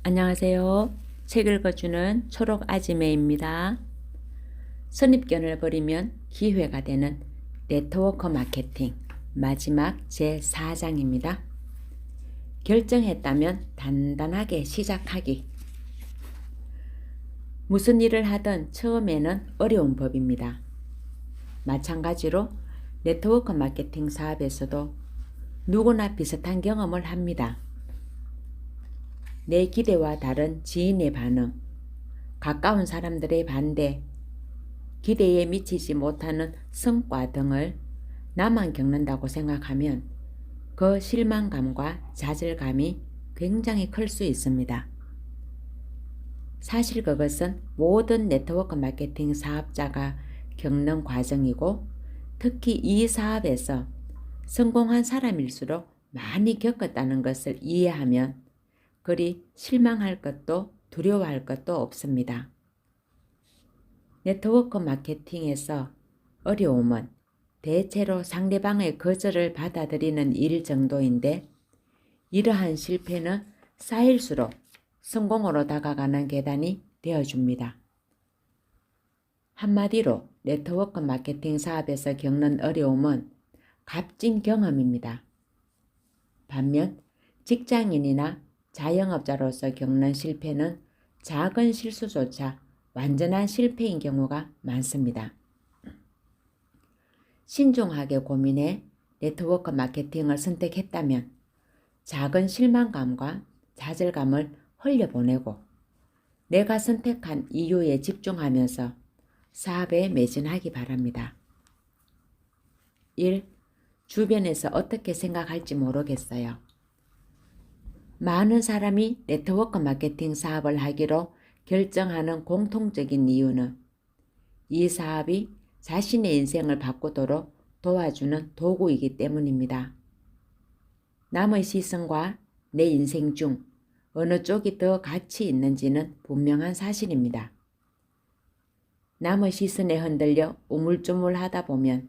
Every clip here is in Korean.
안녕하세요. 책 읽어주는 초록 아지매입니다. 선입견을 버리면 기회가 되는 네트워크 마케팅 마지막 제4장입니다. 결정했다면 단단하게 시작하기. 무슨 일을 하든 처음에는 어려운 법입니다. 마찬가지로 네트워크 마케팅 사업에서도 누구나 비슷한 경험을 합니다. 내 기대와 다른 지인의 반응, 가까운 사람들의 반대, 기대에 미치지 못하는 성과 등을 나만 겪는다고 생각하면 그 실망감과 좌절감이 굉장히 클 수 있습니다. 사실 그것은 모든 네트워크 마케팅 사업자가 겪는 과정이고 특히 이 사업에서 성공한 사람일수록 많이 겪었다는 것을 이해하면 그리 실망할 것도 두려워할 것도 없습니다. 네트워크 마케팅에서 어려움은 대체로 상대방의 거절을 받아들이는 일 정도인데 이러한 실패는 쌓일수록 성공으로 다가가는 계단이 되어줍니다. 한마디로 네트워크 마케팅 사업에서 겪는 어려움은 값진 경험입니다. 반면 직장인이나 자영업자로서 겪는 실패는 작은 실수조차 완전한 실패인 경우가 많습니다. 신중하게 고민해 네트워크 마케팅을 선택했다면 작은 실망감과 좌절감을 흘려보내고 내가 선택한 이유에 집중하면서 사업에 매진하기 바랍니다. 1. 주변에서 어떻게 생각할지 모르겠어요. 많은 사람이 네트워크 마케팅 사업을 하기로 결정하는 공통적인 이유는 이 사업이 자신의 인생을 바꾸도록 도와주는 도구이기 때문입니다. 남의 시선과 내 인생 중 어느 쪽이 더 가치 있는지는 분명한 사실입니다. 남의 시선에 흔들려 우물쭈물하다 보면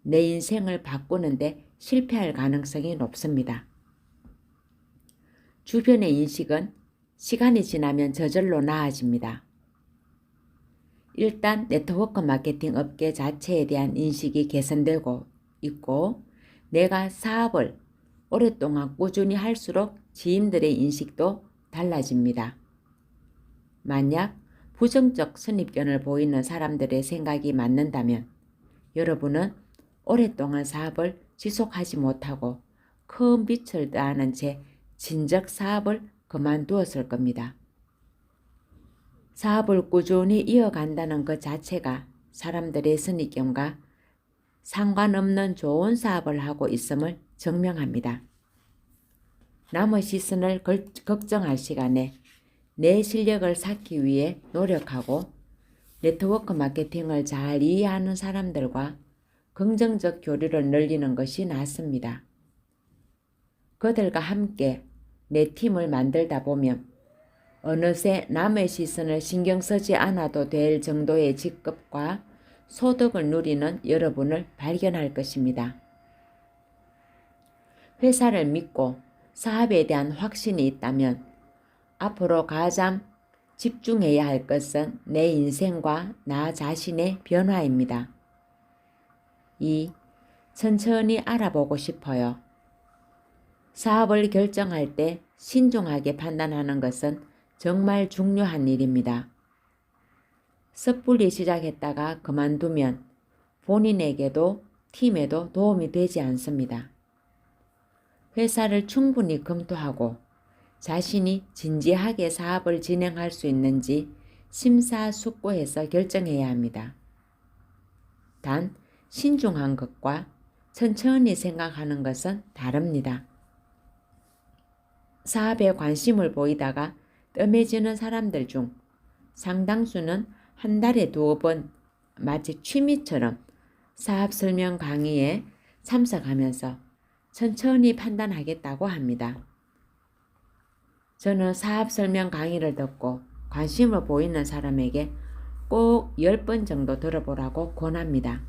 내 인생을 바꾸는데 실패할 가능성이 높습니다. 주변의 인식은 시간이 지나면 저절로 나아집니다. 일단 네트워크 마케팅 업계 자체에 대한 인식이 개선되고 있고 내가 사업을 오랫동안 꾸준히 할수록 지인들의 인식도 달라집니다. 만약 부정적 선입견을 보이는 사람들의 생각이 맞는다면 여러분은 오랫동안 사업을 지속하지 못하고 큰 빛을 따는 채 진작 사업을 그만두었을 겁니다. 사업을 꾸준히 이어간다는 것 자체가 사람들의 선입견과 상관없는 좋은 사업을 하고 있음을 증명합니다. 남의 시선을 걱정할 시간에 내 실력을 쌓기 위해 노력하고 네트워크 마케팅을 잘 이해하는 사람들과 긍정적 교류를 늘리는 것이 낫습니다. 그들과 함께 내 팀을 만들다 보면 어느새 남의 시선을 신경 쓰지 않아도 될 정도의 직급과 소득을 누리는 여러분을 발견할 것입니다. 회사를 믿고 사업에 대한 확신이 있다면 앞으로 가장 집중해야 할 것은 내 인생과 나 자신의 변화입니다. 2. 천천히 알아보고 싶어요. 사업을 결정할 때 신중하게 판단하는 것은 정말 중요한 일입니다. 섣불리 시작했다가 그만두면 본인에게도 팀에도 도움이 되지 않습니다. 회사를 충분히 검토하고 자신이 진지하게 사업을 진행할 수 있는지 심사숙고해서 결정해야 합니다. 단 신중한 것과 천천히 생각하는 것은 다릅니다. 사업에 관심을 보이다가 뜸해지는 사람들 중 상당수는 한 달에 2번 마치 취미처럼 사업 설명 강의에 참석하면서 천천히 판단하겠다고 합니다. 저는 사업 설명 강의를 듣고 관심을 보이는 사람에게 꼭 10번 정도 들어보라고 권합니다.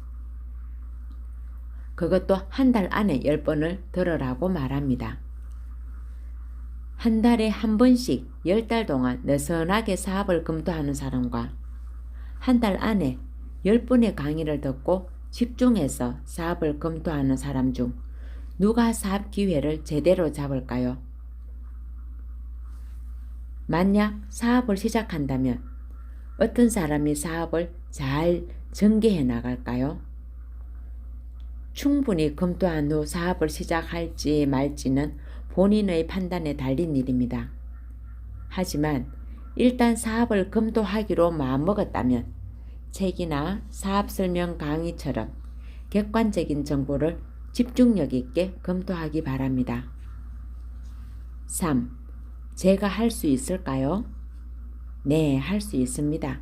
그것도 한 달 안에 10번을 들으라고 말합니다. 한 달에 한 번씩 10달 동안 느슨하게 사업을 검토하는 사람과 한 달 안에 10번의 강의를 듣고 집중해서 사업을 검토하는 사람 중 누가 사업 기회를 제대로 잡을까요? 만약 사업을 시작한다면 어떤 사람이 사업을 잘 전개해 나갈까요? 충분히 검토한 후 사업을 시작할지 말지는 본인의 판단에 달린 일입니다. 하지만 일단 사업을 검토하기로 마음먹었다면 책이나 사업 설명 강의처럼 객관적인 정보를 집중력 있게 검토하기 바랍니다. 3. 제가 할 수 있을까요? 네, 할 수 있습니다.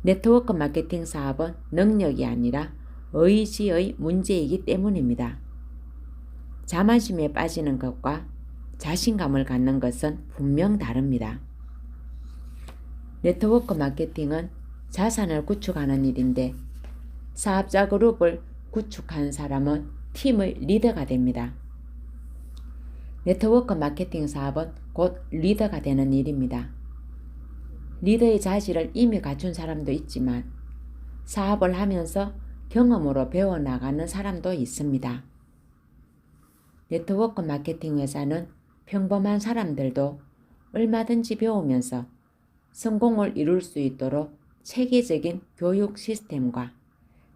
네트워크 마케팅 사업은 능력이 아니라 의지의 문제이기 때문입니다. 자만심에 빠지는 것과 자신감을 갖는 것은 분명 다릅니다. 네트워크 마케팅은 자산을 구축하는 일인데 사업자 그룹을 구축한 사람은 팀의 리더가 됩니다. 네트워크 마케팅 사업은 곧 리더가 되는 일입니다. 리더의 자질을 이미 갖춘 사람도 있지만 사업을 하면서 경험으로 배워나가는 사람도 있습니다. 네트워크 마케팅 회사는 평범한 사람들도 얼마든지 배우면서 성공을 이룰 수 있도록 체계적인 교육 시스템과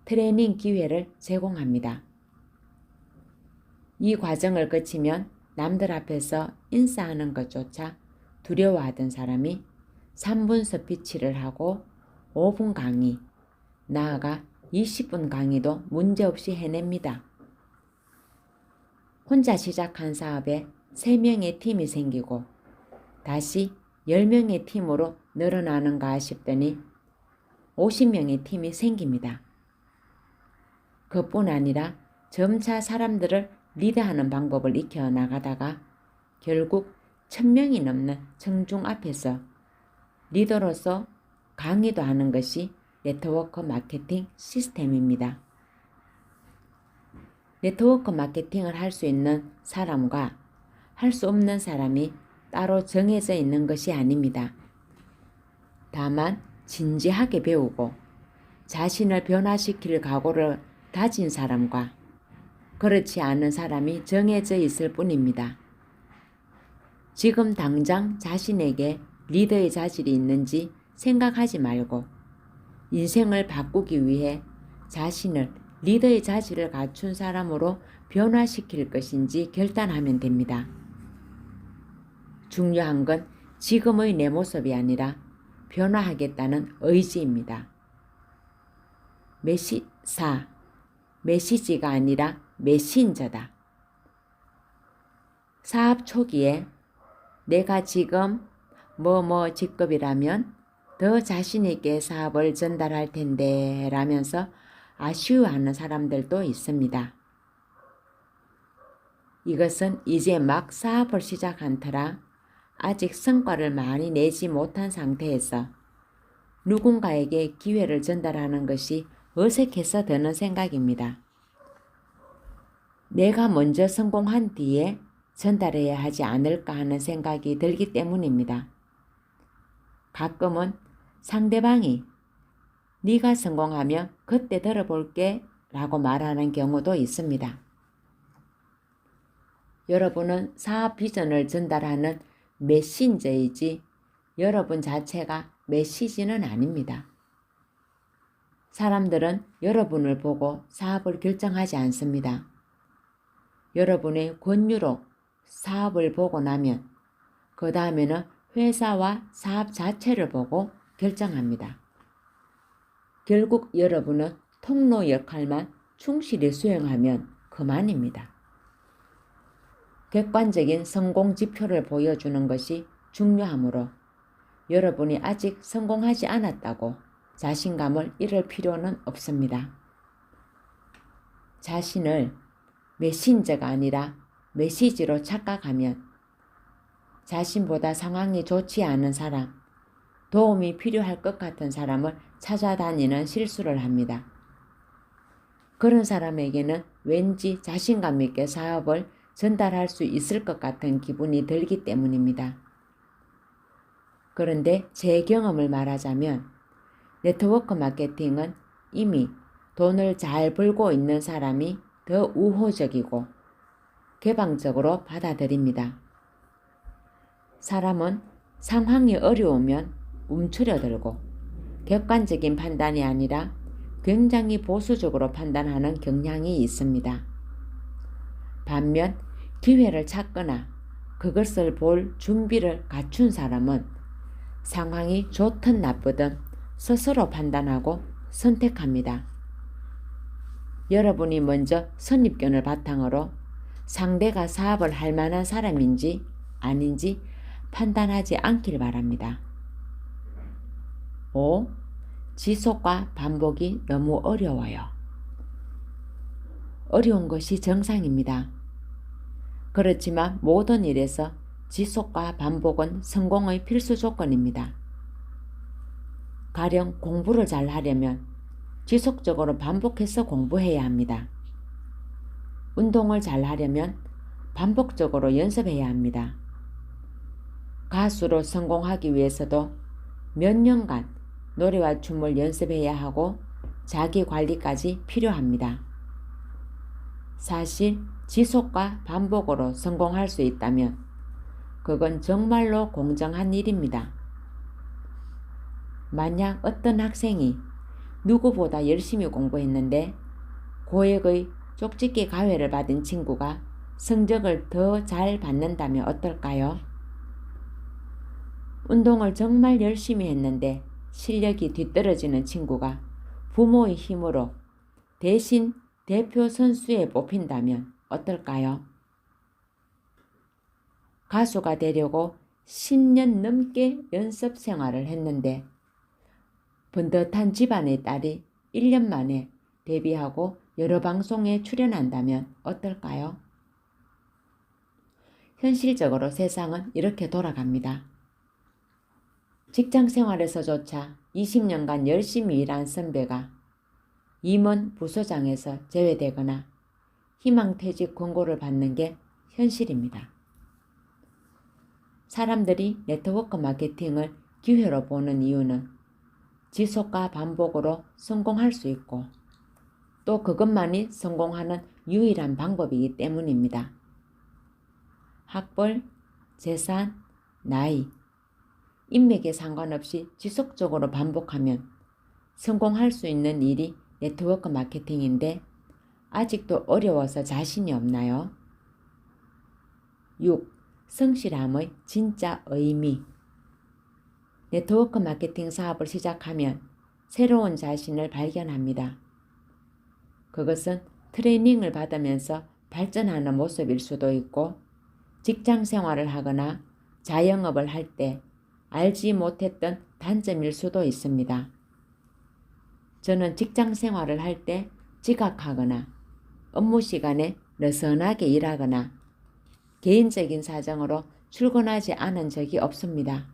트레이닝 기회를 제공합니다. 이 과정을 거치면 남들 앞에서 인사하는 것조차 두려워하던 사람이 3분 스피치를 하고 5분 강의, 나아가 20분 강의도 문제없이 해냅니다. 혼자 시작한 사업에 3명의 팀이 생기고 다시 10명의 팀으로 늘어나는가 싶더니 50명의 팀이 생깁니다. 그뿐 아니라 점차 사람들을 리드하는 방법을 익혀 나가다가 결국 1000명이 넘는 청중 앞에서 리더로서 강의도 하는 것이 네트워크 마케팅 시스템입니다. 네트워크 마케팅을 할 수 있는 사람과 할 수 없는 사람이 따로 정해져 있는 것이 아닙니다. 다만 진지하게 배우고 자신을 변화시킬 각오를 다진 사람과 그렇지 않은 사람이 정해져 있을 뿐입니다. 지금 당장 자신에게 리더의 자질이 있는지 생각하지 말고 인생을 바꾸기 위해 자신을 리더의 자질을 갖춘 사람으로 변화시킬 것인지 결단하면 됩니다. 중요한 건 지금의 내 모습이 아니라 변화하겠다는 의지입니다. 4. 메시지가 아니라 메신저다. 사업 초기에 내가 지금 뭐뭐 직급이라면 더 자신있게 사업을 전달할 텐데 라면서 아쉬워하는 사람들도 있습니다. 이것은 이제 막 사업을 시작한 터라 아직 성과를 많이 내지 못한 상태에서 누군가에게 기회를 전달하는 것이 어색해서 드는 생각입니다. 내가 먼저 성공한 뒤에 전달해야 하지 않을까 하는 생각이 들기 때문입니다. 가끔은 상대방이 네가 성공하면 그때 들어볼게 라고 말하는 경우도 있습니다. 여러분은 사업 비전을 전달하는 메신저이지 여러분 자체가 메시지는 아닙니다. 사람들은 여러분을 보고 사업을 결정하지 않습니다. 여러분의 권유로 사업을 보고 나면 그 다음에는 회사와 사업 자체를 보고 결정합니다. 결국 여러분은 통로 역할만 충실히 수행하면 그만입니다. 객관적인 성공 지표를 보여주는 것이 중요하므로 여러분이 아직 성공하지 않았다고 자신감을 잃을 필요는 없습니다. 자신을 메신저가 아니라 메시지로 착각하면 자신보다 상황이 좋지 않은 사람, 도움이 필요할 것 같은 사람을 찾아다니는 실수를 합니다. 그런 사람에게는 왠지 자신감 있게 사업을 전달할 수 있을 것 같은 기분이 들기 때문입니다. 그런데 제 경험을 말하자면 네트워크 마케팅은 이미 돈을 잘 벌고 있는 사람이 더 우호적이고 개방적으로 받아들입니다. 사람은 상황이 어려우면 움츠려들고 객관적인 판단이 아니라 굉장히 보수적으로 판단하는 경향이 있습니다. 반면 기회를 찾거나 그것을 볼 준비를 갖춘 사람은 상황이 좋든 나쁘든 스스로 판단하고 선택합니다. 여러분이 먼저 선입견을 바탕으로 상대가 사업을 할 만한 사람인지 아닌지 판단하지 않길 바랍니다. 5. 지속과 반복이 너무 어려워요. 어려운 것이 정상입니다. 그렇지만 모든 일에서 지속과 반복은 성공의 필수 조건입니다. 가령 공부를 잘 하려면 지속적으로 반복해서 공부해야 합니다. 운동을 잘 하려면 반복적으로 연습해야 합니다. 가수로 성공하기 위해서도 몇 년간 노래와 춤을 연습해야 하고 자기 관리까지 필요합니다. 사실 지속과 반복으로 성공할 수 있다면 그건 정말로 공정한 일입니다. 만약 어떤 학생이 누구보다 열심히 공부했는데 고액의 쪽집게 가회를 받은 친구가 성적을 더 잘 받는다면 어떨까요? 운동을 정말 열심히 했는데 실력이 뒤떨어지는 친구가 부모의 힘으로 대신 대표 선수에 뽑힌다면 어떨까요? 가수가 되려고 10년 넘게 연습 생활을 했는데 번듯한 집안의 딸이 1년 만에 데뷔하고 여러 방송에 출연한다면 어떨까요? 현실적으로 세상은 이렇게 돌아갑니다. 직장 생활에서조차 20년간 열심히 일한 선배가 임원 부서장에서 제외되거나 희망퇴직 권고를 받는 게 현실입니다. 사람들이 네트워크 마케팅을 기회로 보는 이유는 지속과 반복으로 성공할 수 있고 또 그것만이 성공하는 유일한 방법이기 때문입니다. 학벌, 재산, 나이, 인맥에 상관없이 지속적으로 반복하면 성공할 수 있는 일이 네트워크 마케팅인데 아직도 어려워서 자신이 없나요? 6. 성실함의 진짜 의미. 네트워크 마케팅 사업을 시작하면 새로운 자신을 발견합니다. 그것은 트레이닝을 받으면서 발전하는 모습일 수도 있고 직장 생활을 하거나 자영업을 할 때 알지 못했던 단점일 수도 있습니다. 저는 직장 생활을 할 때 지각하거나 업무 시간에 느슨하게 일하거나 개인적인 사정으로 출근하지 않은 적이 없습니다.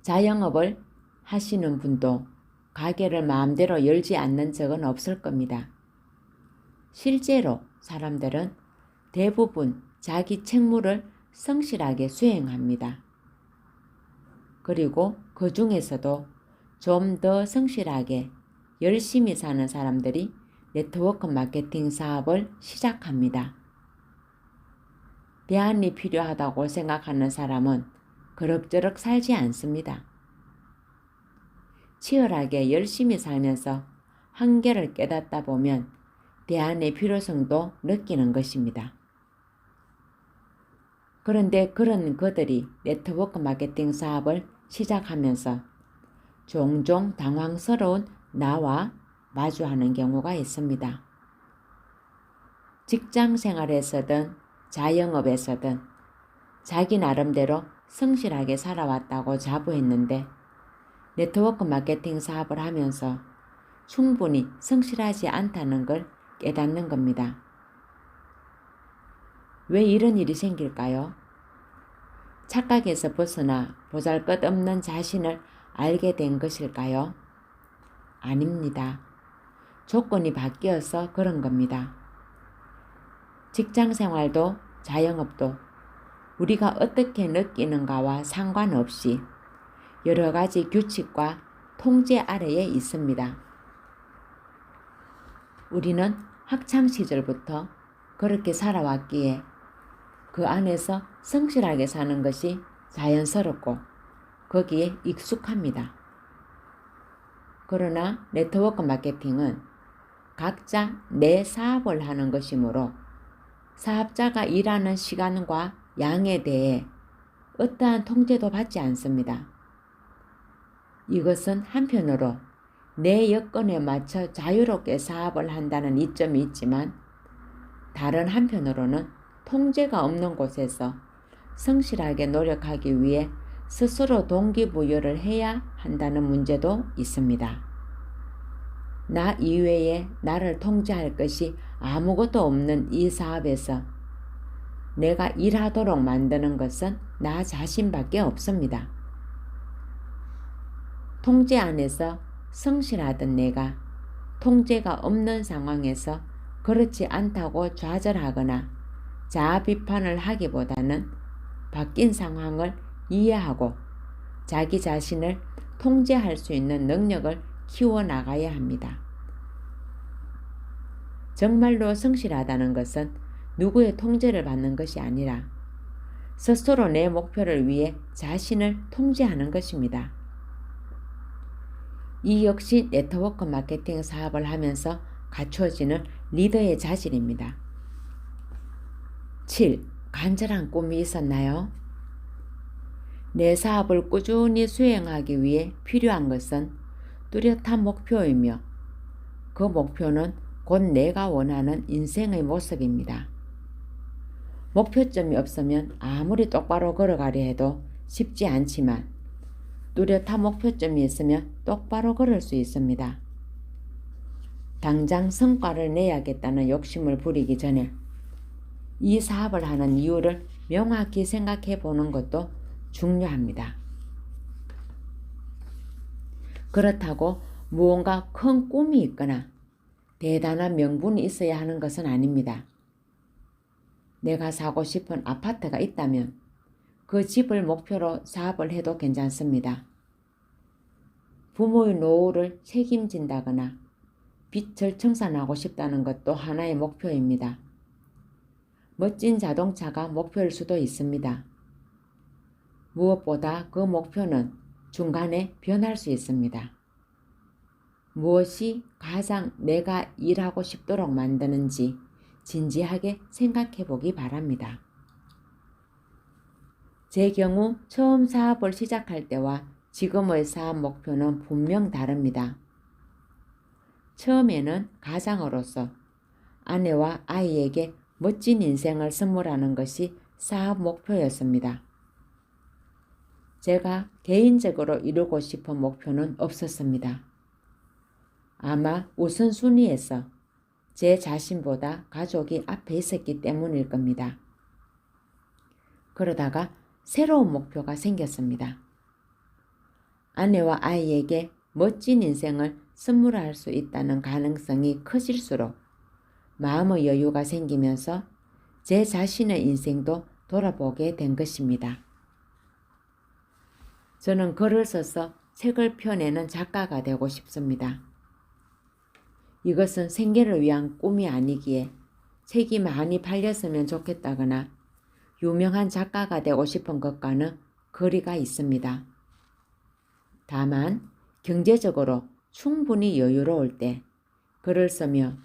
자영업을 하시는 분도 가게를 마음대로 열지 않는 적은 없을 겁니다. 실제로 사람들은 대부분 자기 책무를 성실하게 수행합니다. 그리고 그 중에서도 좀 더 성실하게 열심히 사는 사람들이 네트워크 마케팅 사업을 시작합니다. 대안이 필요하다고 생각하는 사람은 그럭저럭 살지 않습니다. 치열하게 열심히 살면서 한계를 깨닫다 보면 대안의 필요성도 느끼는 것입니다. 그런데 그런 그들이 네트워크 마케팅 사업을 시작하면서 종종 당황스러운 나와 마주하는 경우가 있습니다. 직장 생활에서든 자영업에서든 자기 나름대로 성실하게 살아왔다고 자부했는데 네트워크 마케팅 사업을 하면서 충분히 성실하지 않다는 걸 깨닫는 겁니다. 왜 이런 일이 생길까요? 착각에서 벗어나 보잘것없는 자신을 알게 된 것일까요? 아닙니다. 조건이 바뀌어서 그런 겁니다. 직장생활도 자영업도 우리가 어떻게 느끼는가와 상관없이 여러 가지 규칙과 통제 아래에 있습니다. 우리는 학창시절부터 그렇게 살아왔기에 그 안에서 성실하게 사는 것이 자연스럽고 거기에 익숙합니다. 그러나 네트워크 마케팅은 각자 내 사업을 하는 것이므로 사업자가 일하는 시간과 양에 대해 어떠한 통제도 받지 않습니다. 이것은 한편으로 내 여건에 맞춰 자유롭게 사업을 한다는 이점이 있지만 다른 한편으로는 통제가 없는 곳에서 성실하게 노력하기 위해 스스로 동기부여를 해야 한다는 문제도 있습니다. 나 이외에 나를 통제할 것이 아무것도 없는 이 사업에서 내가 일하도록 만드는 것은 나 자신밖에 없습니다. 통제 안에서 성실하던 내가 통제가 없는 상황에서 그렇지 않다고 좌절하거나 자아 비판을 하기보다는 바뀐 상황을 이해하고 자기 자신을 통제할 수 있는 능력을 키워나가야 합니다. 정말로 성실하다는 것은 누구의 통제를 받는 것이 아니라 스스로 내 목표를 위해 자신을 통제하는 것입니다. 이 역시 네트워크 마케팅 사업을 하면서 갖추어지는 리더의 자질입니다. 7. 간절한 꿈이 있었나요? 내 사업을 꾸준히 수행하기 위해 필요한 것은 뚜렷한 목표이며 그 목표는 곧 내가 원하는 인생의 모습입니다. 목표점이 없으면 아무리 똑바로 걸어가려 해도 쉽지 않지만 뚜렷한 목표점이 있으면 똑바로 걸을 수 있습니다. 당장 성과를 내야겠다는 욕심을 부리기 전에 이 사업을 하는 이유를 명확히 생각해 보는 것도 중요합니다. 그렇다고 무언가 큰 꿈이 있거나 대단한 명분이 있어야 하는 것은 아닙니다. 내가 사고 싶은 아파트가 있다면 그 집을 목표로 사업을 해도 괜찮습니다. 부모의 노후를 책임진다거나 빚을 청산하고 싶다는 것도 하나의 목표입니다. 멋진 자동차가 목표일 수도 있습니다. 무엇보다 그 목표는 중간에 변할 수 있습니다. 무엇이 가장 내가 일하고 싶도록 만드는지 진지하게 생각해 보기 바랍니다. 제 경우 처음 사업을 시작할 때와 지금의 사업 목표는 분명 다릅니다. 처음에는 가장으로서 아내와 아이에게 멋진 인생을 선물하는 것이 사업 목표였습니다. 제가 개인적으로 이루고 싶은 목표는 없었습니다. 아마 우선순위에서 제 자신보다 가족이 앞에 있었기 때문일 겁니다. 그러다가 새로운 목표가 생겼습니다. 아내와 아이에게 멋진 인생을 선물할 수 있다는 가능성이 커질수록 마음의 여유가 생기면서 제 자신의 인생도 돌아보게 된 것입니다. 저는 글을 써서 책을 펴내는 작가가 되고 싶습니다. 이것은 생계를 위한 꿈이 아니기에 책이 많이 팔렸으면 좋겠다거나 유명한 작가가 되고 싶은 것과는 거리가 있습니다. 다만 경제적으로 충분히 여유로울 때 글을 쓰며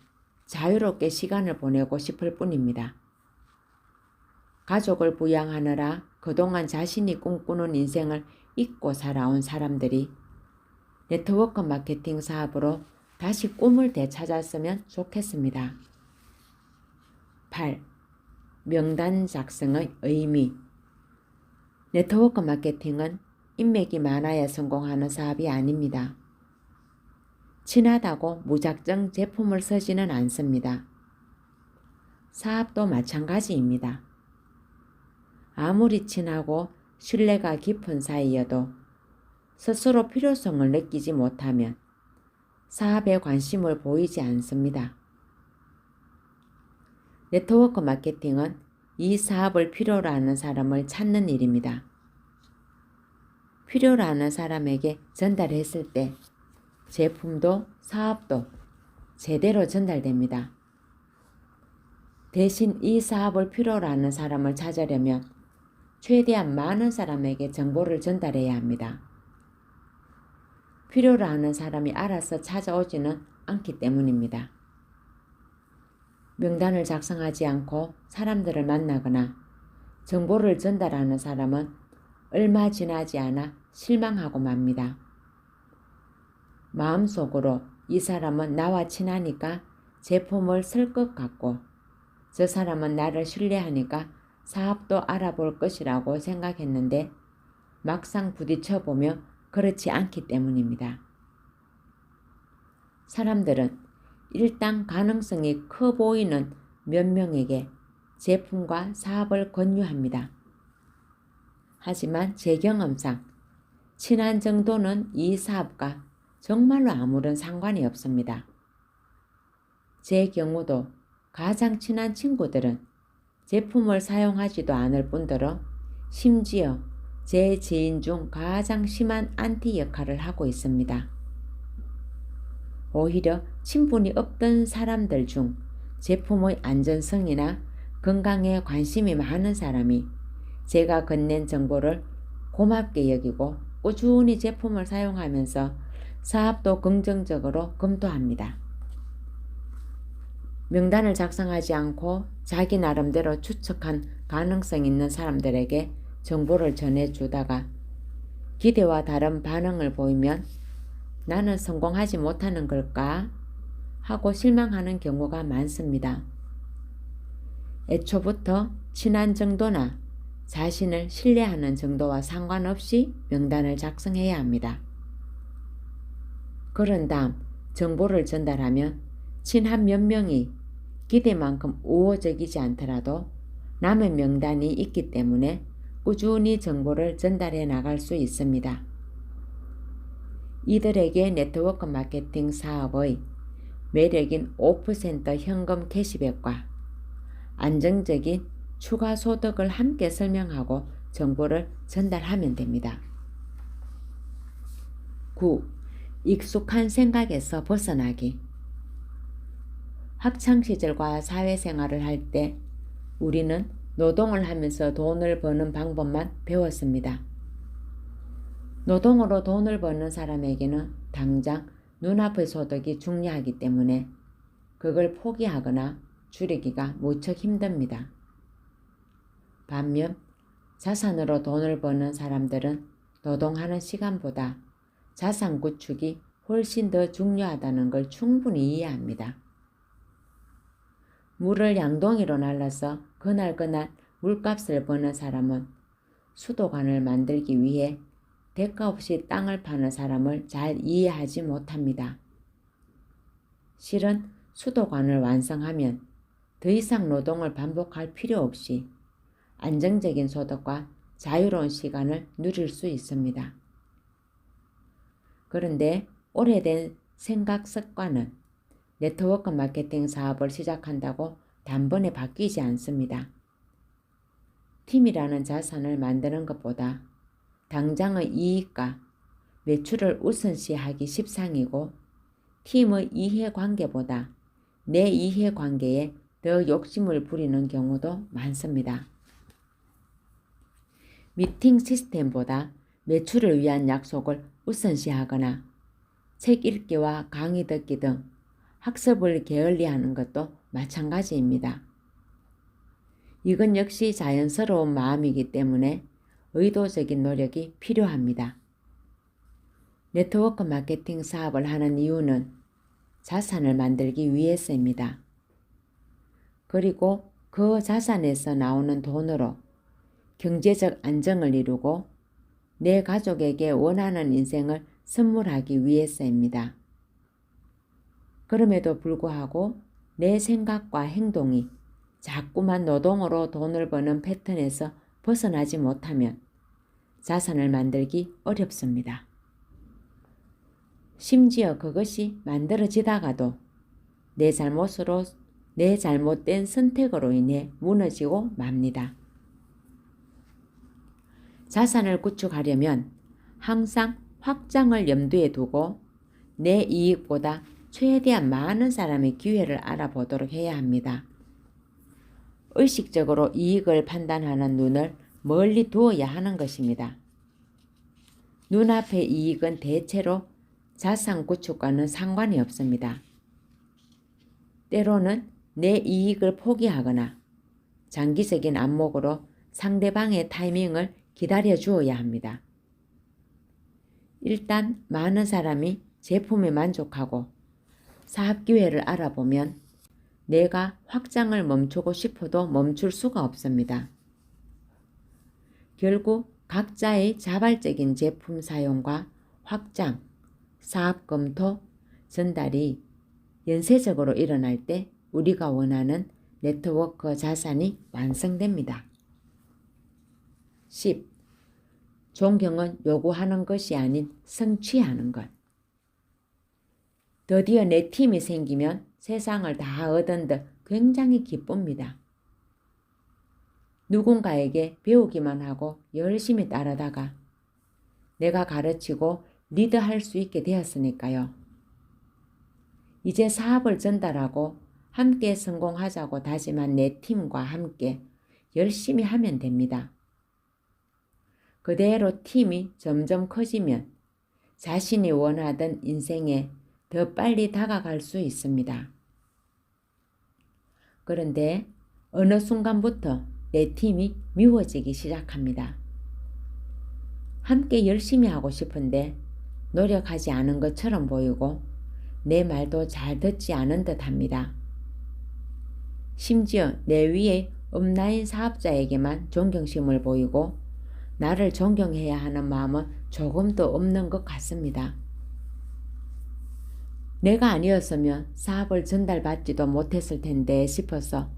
자유롭게 시간을 보내고 싶을 뿐입니다. 가족을 부양하느라 그동안 자신이 꿈꾸는 인생을 잊고 살아온 사람들이 네트워크 마케팅 사업으로 다시 꿈을 되찾았으면 좋겠습니다. 8. 명단 작성의 의미. 네트워크 마케팅은 인맥이 많아야 성공하는 사업이 아닙니다. 친하다고 무작정 제품을 쓰지는 않습니다. 사업도 마찬가지입니다. 아무리 친하고 신뢰가 깊은 사이여도 스스로 필요성을 느끼지 못하면 사업에 관심을 보이지 않습니다. 네트워크 마케팅은 이 사업을 필요로 하는 사람을 찾는 일입니다. 필요로 하는 사람에게 전달했을 때 제품도 사업도 제대로 전달됩니다. 대신 이 사업을 필요로 하는 사람을 찾으려면 최대한 많은 사람에게 정보를 전달해야 합니다. 필요로 하는 사람이 알아서 찾아오지는 않기 때문입니다. 명단을 작성하지 않고 사람들을 만나거나 정보를 전달하는 사람은 얼마 지나지 않아 실망하고 맙니다. 마음속으로 이 사람은 나와 친하니까 제품을 쓸 것 같고 저 사람은 나를 신뢰하니까 사업도 알아볼 것이라고 생각했는데 막상 부딪혀보며 그렇지 않기 때문입니다. 사람들은 일단 가능성이 커 보이는 몇 명에게 제품과 사업을 권유합니다. 하지만 제 경험상 친한 정도는 이 사업과 정말로 아무런 상관이 없습니다. 제 경우도 가장 친한 친구들은 제품을 사용하지도 않을 뿐더러 심지어 제 지인 중 가장 심한 안티 역할을 하고 있습니다. 오히려 친분이 없던 사람들 중 제품의 안전성이나 건강에 관심이 많은 사람이 제가 건넨 정보를 고맙게 여기고 꾸준히 제품을 사용하면서 사업도 긍정적으로 검토합니다. 명단을 작성하지 않고 자기 나름대로 추측한 가능성 있는 사람들에게 정보를 전해주다가 기대와 다른 반응을 보이면 나는 성공하지 못하는 걸까? 하고 실망하는 경우가 많습니다. 애초부터 친한 정도나 자신을 신뢰하는 정도와 상관없이 명단을 작성해야 합니다. 그런 다음 정보를 전달하면 친한 몇 명이 기대만큼 우호적이지 않더라도 남의 명단이 있기 때문에 꾸준히 정보를 전달해 나갈 수 있습니다. 이들에게 네트워크 마케팅 사업의 매력인 5% 현금 캐시백과 안정적인 추가 소득을 함께 설명하고 정보를 전달하면 됩니다. 9. 익숙한 생각에서 벗어나기. 학창시절과 사회생활을 할 때 우리는 노동을 하면서 돈을 버는 방법만 배웠습니다. 노동으로 돈을 버는 사람에게는 당장 눈앞의 소득이 중요하기 때문에 그걸 포기하거나 줄이기가 무척 힘듭니다. 반면 자산으로 돈을 버는 사람들은 노동하는 시간보다 자산 구축이 훨씬 더 중요하다는 걸 충분히 이해합니다. 물을 양동이로 날라서 그날그날 물값을 버는 사람은 수도관을 만들기 위해 대가 없이 땅을 파는 사람을 잘 이해하지 못합니다. 실은 수도관을 완성하면 더 이상 노동을 반복할 필요 없이 안정적인 소득과 자유로운 시간을 누릴 수 있습니다. 그런데 오래된 생각 습관은 네트워크 마케팅 사업을 시작한다고 단번에 바뀌지 않습니다. 팀이라는 자산을 만드는 것보다 당장의 이익과 매출을 우선시하기 십상이고 팀의 이해관계보다 내 이해관계에 더 욕심을 부리는 경우도 많습니다. 미팅 시스템보다 매출을 위한 약속을 우선시하거나 책 읽기와 강의 듣기 등 학습을 게을리하는 것도 마찬가지입니다. 이건 역시 자연스러운 마음이기 때문에 의도적인 노력이 필요합니다. 네트워크 마케팅 사업을 하는 이유는 자산을 만들기 위해서입니다. 그리고 그 자산에서 나오는 돈으로 경제적 안정을 이루고 내 가족에게 원하는 인생을 선물하기 위해서입니다. 그럼에도 불구하고 내 생각과 행동이 자꾸만 노동으로 돈을 버는 패턴에서 벗어나지 못하면 자산을 만들기 어렵습니다. 심지어 그것이 만들어지다가도 내 잘못으로 내 잘못된 선택으로 인해 무너지고 맙니다. 자산을 구축하려면 항상 확장을 염두에 두고 내 이익보다 최대한 많은 사람의 기회를 알아보도록 해야 합니다. 의식적으로 이익을 판단하는 눈을 멀리 두어야 하는 것입니다. 눈앞의 이익은 대체로 자산 구축과는 상관이 없습니다. 때로는 내 이익을 포기하거나 장기적인 안목으로 상대방의 타이밍을 기다려 주어야 합니다. 일단 많은 사람이 제품에 만족하고 사업 기회를 알아보면 내가 확장을 멈추고 싶어도 멈출 수가 없습니다. 결국 각자의 자발적인 제품 사용과 확장, 사업 검토, 전달이 연쇄적으로 일어날 때 우리가 원하는 네트워크 자산이 완성됩니다. 10. 존경은 요구하는 것이 아닌 성취하는 것. 드디어 내 팀이 생기면 세상을 다 얻은 듯 굉장히 기쁩니다. 누군가에게 배우기만 하고 열심히 따르다가 내가 가르치고 리드할 수 있게 되었으니까요. 이제 사업을 전달하고 함께 성공하자고 다짐한 내 팀과 함께 열심히 하면 됩니다. 그대로 팀이 점점 커지면 자신이 원하던 인생에 더 빨리 다가갈 수 있습니다. 그런데 어느 순간부터 내 팀이 미워지기 시작합니다. 함께 열심히 하고 싶은데 노력하지 않은 것처럼 보이고 내 말도 잘 듣지 않은 듯 합니다. 심지어 내 위에 업라인 사업자에게만 존경심을 보이고 나를 존경해야 하는 마음은 조금도 없는 것 같습니다. 내가 아니었으면 사업을 전달받지도 못했을 텐데 싶어서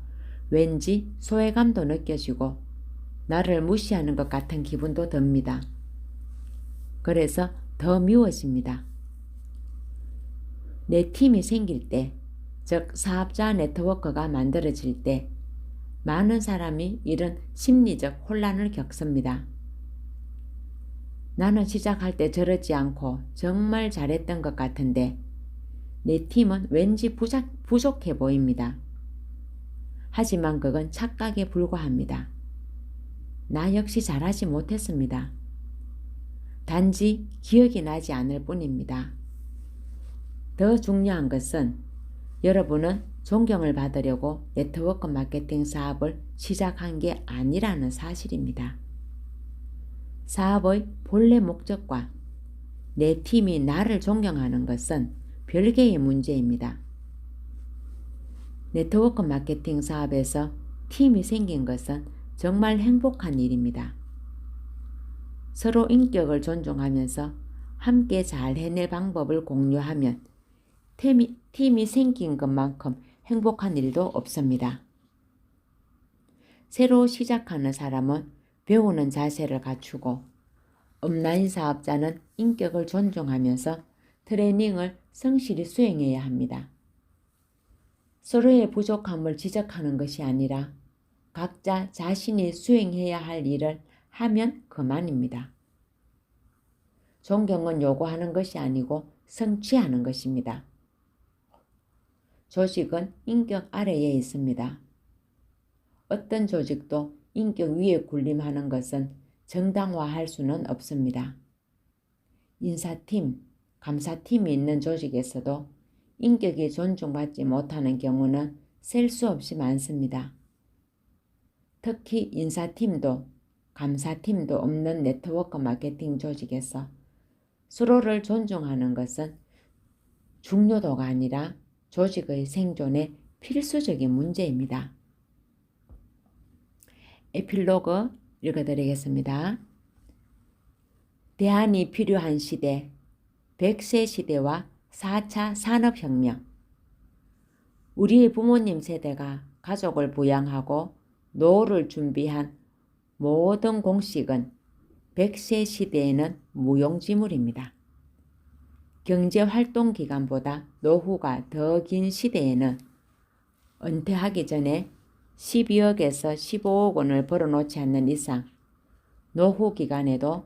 왠지 소외감도 느껴지고 나를 무시하는 것 같은 기분도 듭니다. 그래서 더 미워집니다. 내 팀이 생길 때, 즉 사업자 네트워크가 만들어질 때 많은 사람이 이런 심리적 혼란을 겪습니다. 나는 시작할 때 저러지 않고 정말 잘했던 것 같은데 내 팀은 왠지 부족해 보입니다. 하지만 그건 착각에 불과합니다. 나 역시 잘하지 못했습니다. 단지 기억이 나지 않을 뿐입니다. 더 중요한 것은 여러분은 존경을 받으려고 네트워크 마케팅 사업을 시작한 게 아니라는 사실입니다. 사업의 본래 목적과 내 팀이 나를 존경하는 것은 별개의 문제입니다. 네트워크 마케팅 사업에서 팀이 생긴 것은 정말 행복한 일입니다. 서로 인격을 존중하면서 함께 잘 해낼 방법을 공유하면 팀이 생긴 것만큼 행복한 일도 없습니다. 새로 시작하는 사람은 배우는 자세를 갖추고 온라인 사업자는 인격을 존중하면서 트레이닝을 성실히 수행해야 합니다. 서로의 부족함을 지적하는 것이 아니라 각자 자신이 수행해야 할 일을 하면 그만입니다. 존경은 요구하는 것이 아니고 성취하는 것입니다. 조직은 인격 아래에 있습니다. 어떤 조직도 인격 위에 군림하는 것은 정당화할 수는 없습니다. 인사팀, 감사팀이 있는 조직에서도 인격이 존중받지 못하는 경우는 셀 수 없이 많습니다. 특히 인사팀도 감사팀도 없는 네트워크 마케팅 조직에서 서로를 존중하는 것은 중요도가 아니라 조직의 생존에 필수적인 문제입니다. 에필로그 읽어드리겠습니다. 대안이 필요한 시대, 100세 시대와 4차 산업혁명. 우리의 부모님 세대가 가족을 부양하고 노후를 준비한 모든 공식은 100세 시대에는 무용지물입니다. 경제활동 기간보다 노후가 더 긴 시대에는 은퇴하기 전에 12억에서 15억 원을 벌어놓지 않는 이상 노후 기간에도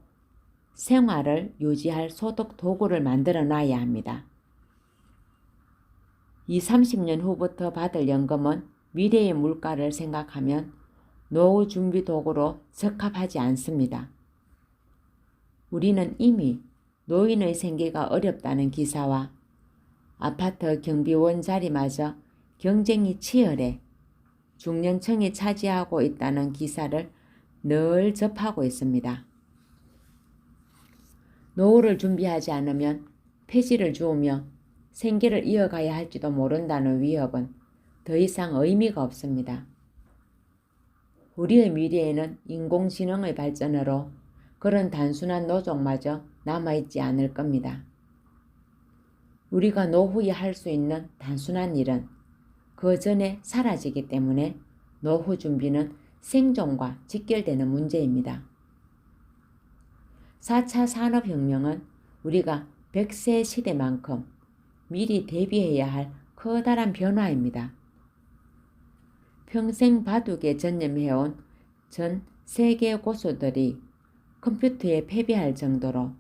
생활을 유지할 소득 도구를 만들어 놔야 합니다. 20, 30년 후부터 받을 연금은 미래의 물가를 생각하면 노후 준비 도구로 적합하지 않습니다. 우리는 이미 노인의 생계가 어렵다는 기사와 아파트 경비원 자리마저 경쟁이 치열해 중년층이 차지하고 있다는 기사를 늘 접하고 있습니다. 노후를 준비하지 않으면 폐지를 주우며 생계를 이어가야 할지도 모른다는 위협은 더 이상 의미가 없습니다. 우리의 미래에는 인공지능의 발전으로 그런 단순한 노동마저 남아있지 않을 겁니다. 우리가 노후에 할 수 있는 단순한 일은 그 전에 사라지기 때문에 노후 준비는 생존과 직결되는 문제입니다. 4차 산업혁명은 우리가 100세 시대만큼 미리 대비해야 할 커다란 변화입니다. 평생 바둑에 전념해온 전 세계 고수들이 컴퓨터에 패배할 정도로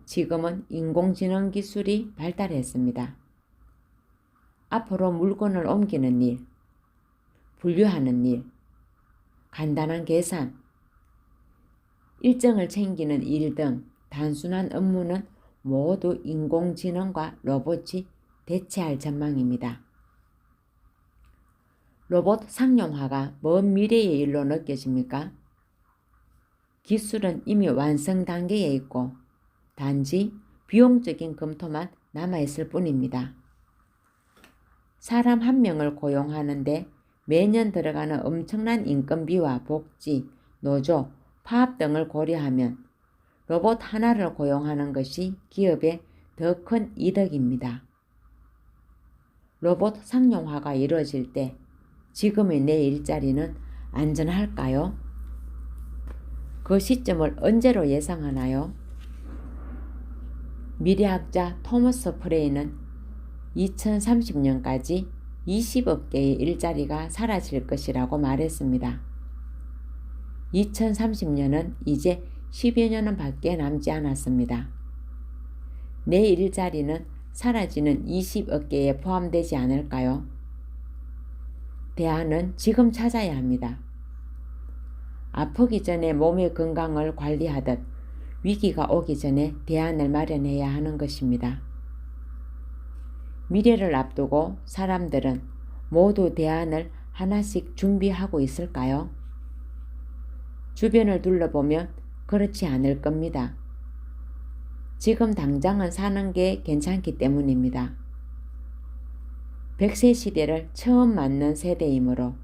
지금은 인공지능 기술이 발달했습니다. 앞으로 물건을 옮기는 일, 분류하는 일, 간단한 계산, 일정을 챙기는 일 등 단순한 업무는 모두 인공지능과 로봇이 대체할 전망입니다. 로봇 상용화가 먼 미래의 일로 느껴집니까? 기술은 이미 완성 단계에 있고 단지 비용적인 검토만 남아있을 뿐입니다. 사람 한 명을 고용하는데 매년 들어가는 엄청난 인건비와 복지, 노조, 파업 등을 고려하면 로봇 하나를 고용하는 것이 기업의 더 큰 이득입니다. 로봇 상용화가 이루어질 때 지금의 내 일자리는 안전할까요? 그 시점을 언제로 예상하나요? 미래학자 토머스 프레이는 2030년까지 20억 개의 일자리가 사라질 것이라고 말했습니다. 2030년은 이제 10여 년은 밖에 남지 않았습니다. 내 일자리는 사라지는 20억 개에 포함되지 않을까요? 대안은 지금 찾아야 합니다. 아프기 전에 몸의 건강을 관리하듯 위기가 오기 전에 대안을 마련해야 하는 것입니다. 미래를 앞두고 사람들은 모두 대안을 하나씩 준비하고 있을까요? 주변을 둘러보면 그렇지 않을 겁니다. 지금 당장은 사는 게 괜찮기 때문입니다. 100세 시대를 처음 맞는 세대이므로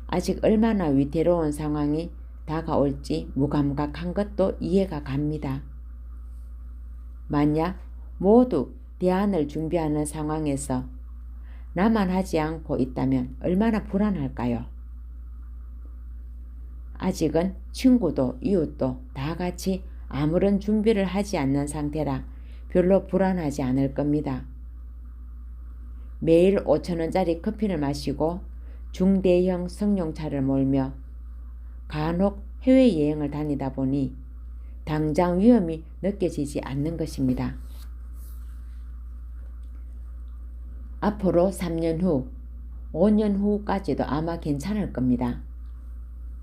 아직 얼마나 위태로운 상황이 다가올지 무감각한 것도 이해가 갑니다. 만약 모두 대안을 준비하는 상황에서 나만 하지 않고 있다면 얼마나 불안할까요? 아직은 친구도 이웃도 다 같이 아무런 준비를 하지 않는 상태라 별로 불안하지 않을 겁니다. 매일 5,000원짜리 커피를 마시고 중대형 승용차를 몰며 간혹 해외여행을 다니다 보니 당장 위험이 느껴지지 않는 것입니다. 앞으로 3년 후, 5년 후까지도 아마 괜찮을 겁니다.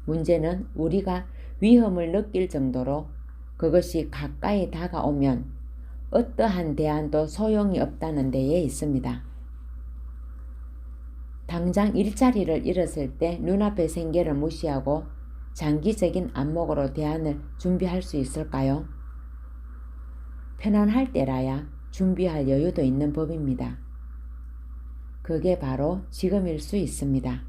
문제는 우리가 위험을 느낄 정도로 그것이 가까이 다가오면 어떠한 대안도 소용이 없다는 데에 있습니다. 당장 일자리를 잃었을 때 눈앞의 생계를 무시하고 장기적인 안목으로 대안을 준비할 수 있을까요? 편안할 때라야 준비할 여유도 있는 법입니다. 그게 바로 지금일 수 있습니다.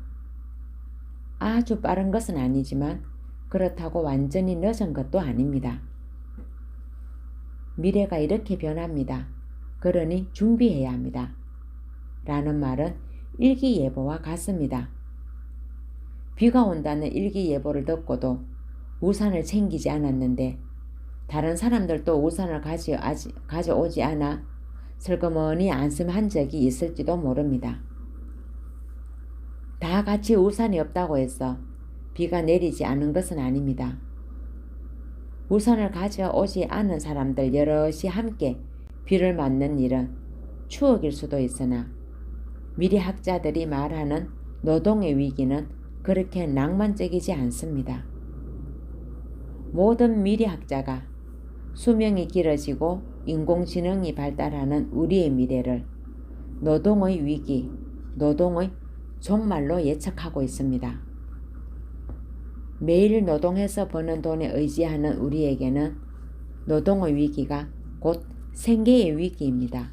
아주 빠른 것은 아니지만 그렇다고 완전히 늦은 것도 아닙니다. 미래가 이렇게 변합니다. 그러니 준비해야 합니다. 라는 말은 일기예보와 같습니다. 비가 온다는 일기예보를 듣고도 우산을 챙기지 않았는데 다른 사람들도 우산을 가져오지 않아 슬그머니 안심한 적이 있을지도 모릅니다. 다 같이 우산이 없다고 해서 비가 내리지 않은 것은 아닙니다. 우산을 가져오지 않은 사람들 여럿이 함께 비를 맞는 일은 추억일 수도 있으나 미래학자들이 말하는 노동의 위기는 그렇게 낭만적이지 않습니다. 모든 미래학자가 수명이 길어지고 인공지능이 발달하는 우리의 미래를 노동의 위기, 노동의 종말로 예측하고 있습니다. 매일 노동해서 버는 돈에 의지하는 우리에게는 노동의 위기가 곧 생계의 위기입니다.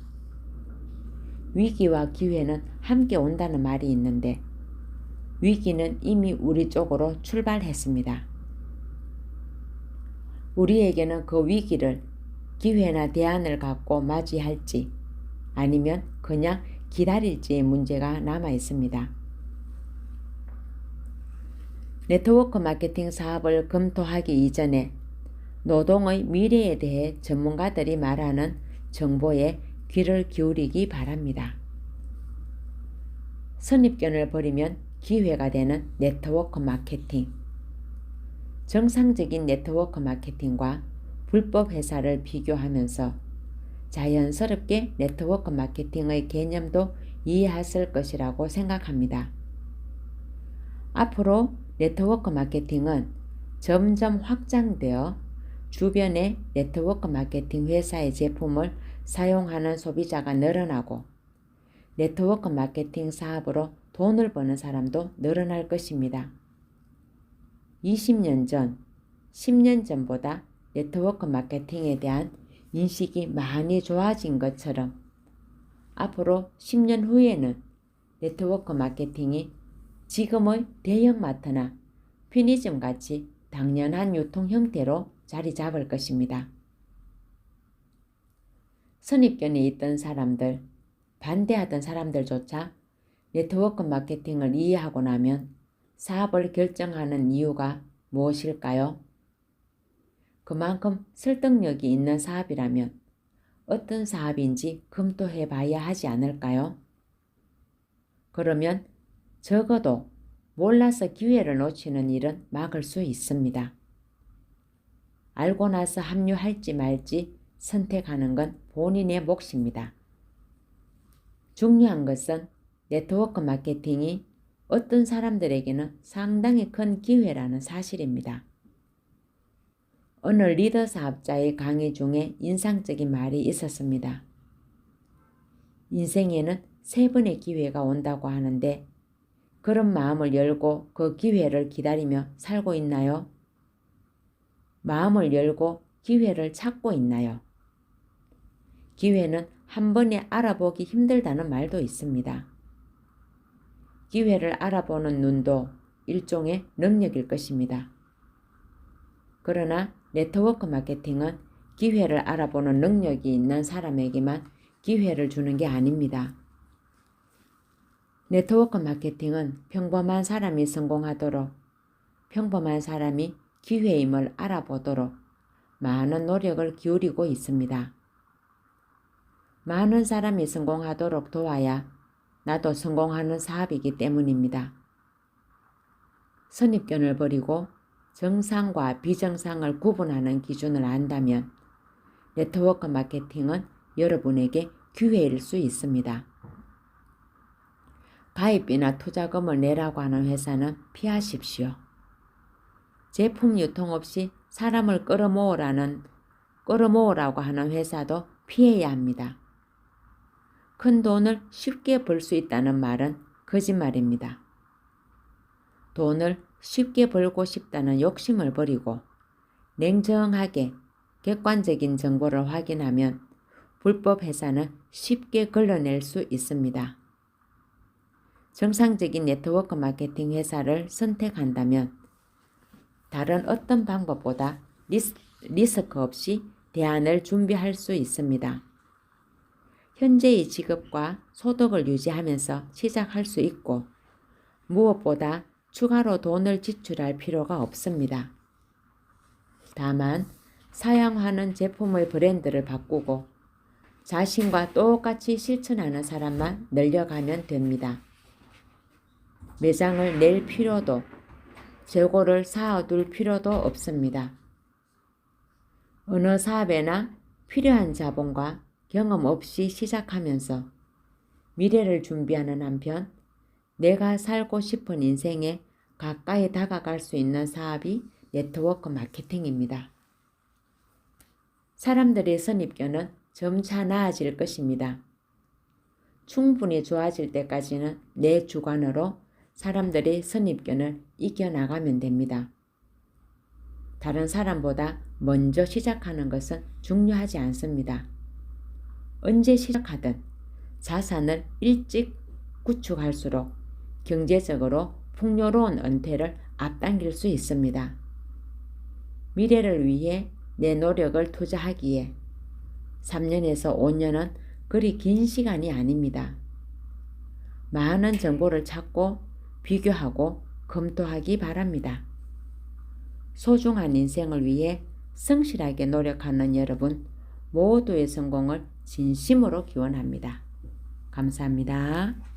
위기와 기회는 함께 온다는 말이 있는데 위기는 이미 우리 쪽으로 출발했습니다. 우리에게는 그 위기를 기회나 대안을 갖고 맞이할지 아니면 그냥 기다릴지의 문제가 남아 있습니다. 네트워크 마케팅 사업을 검토하기 이전에 노동의 미래에 대해 전문가들이 말하는 정보에 귀를 기울이기 바랍니다. 선입견을 버리면 기회가 되는 네트워크 마케팅. 정상적인 네트워크 마케팅과 불법 회사를 비교하면서 자연스럽게 네트워크 마케팅의 개념도 이해하실 것이라고 생각합니다. 앞으로 네트워크 마케팅은 점점 확장되어 주변의 네트워크 마케팅 회사의 제품을 사용하는 소비자가 늘어나고 네트워크 마케팅 사업으로 돈을 버는 사람도 늘어날 것입니다. 20년 전, 10년 전보다 네트워크 마케팅에 대한 인식이 많이 좋아진 것처럼 앞으로 10년 후에는 네트워크 마케팅이 지금의 대형마트나 편의점같이 당연한 유통 형태로 자리 잡을 것입니다. 선입견이 있던 사람들, 반대하던 사람들조차 네트워크 마케팅을 이해하고 나면 사업을 결정하는 이유가 무엇일까요? 그만큼 설득력이 있는 사업이라면 어떤 사업인지 검토해 봐야 하지 않을까요? 그러면 적어도 몰라서 기회를 놓치는 일은 막을 수 있습니다. 알고 나서 합류할지 말지 선택하는 건 본인의 몫입니다. 중요한 것은 네트워크 마케팅이 어떤 사람들에게는 상당히 큰 기회라는 사실입니다. 어느 리더 사업자의 강의 중에 인상적인 말이 있었습니다. 인생에는 3번의 기회가 온다고 하는데 그런 마음을 열고 그 기회를 기다리며 살고 있나요? 마음을 열고 기회를 찾고 있나요? 기회는 한 번에 알아보기 힘들다는 말도 있습니다. 기회를 알아보는 눈도 일종의 능력일 것입니다. 그러나 네트워크 마케팅은 기회를 알아보는 능력이 있는 사람에게만 기회를 주는 게 아닙니다. 네트워크 마케팅은 평범한 사람이 성공하도록, 평범한 사람이 기회임을 알아보도록 많은 노력을 기울이고 있습니다. 많은 사람이 성공하도록 도와야 나도 성공하는 사업이기 때문입니다. 선입견을 버리고 정상과 비정상을 구분하는 기준을 안다면 네트워크 마케팅은 여러분에게 기회일 수 있습니다. 가입비나 투자금을 내라고 하는 회사는 피하십시오. 제품 유통 없이 사람을 끌어모으라고 하는 회사도 피해야 합니다. 큰 돈을 쉽게 벌 수 있다는 말은 거짓말입니다. 돈을 쉽게 벌고 싶다는 욕심을 버리고 냉정하게 객관적인 정보를 확인하면 불법 회사는 쉽게 걸러낼 수 있습니다. 정상적인 네트워크 마케팅 회사를 선택한다면 다른 어떤 방법보다 리스크 없이 대안을 준비할 수 있습니다. 현재의 직업과 소득을 유지하면서 시작할 수 있고 무엇보다 추가로 돈을 지출할 필요가 없습니다. 다만 사용하는 제품의 브랜드를 바꾸고 자신과 똑같이 실천하는 사람만 늘려가면 됩니다. 매장을 낼 필요도, 재고를 쌓아둘 필요도 없습니다. 어느 사업에나 필요한 자본과 경험 없이 시작하면서 미래를 준비하는 한편 내가 살고 싶은 인생에 가까이 다가갈 수 있는 사업이 네트워크 마케팅입니다. 사람들의 선입견은 점차 나아질 것입니다. 충분히 좋아질 때까지는 내 주관으로 사람들의 선입견을 이겨나가면 됩니다. 다른 사람보다 먼저 시작하는 것은 중요하지 않습니다. 언제 시작하든 자산을 일찍 구축할수록 경제적으로 풍요로운 은퇴를 앞당길 수 있습니다. 미래를 위해 내 노력을 투자하기에 3년에서 5년은 그리 긴 시간이 아닙니다. 많은 정보를 찾고 비교하고 검토하기 바랍니다. 소중한 인생을 위해 성실하게 노력하는 여러분 모두의 성공을 진심으로 기원합니다. 감사합니다.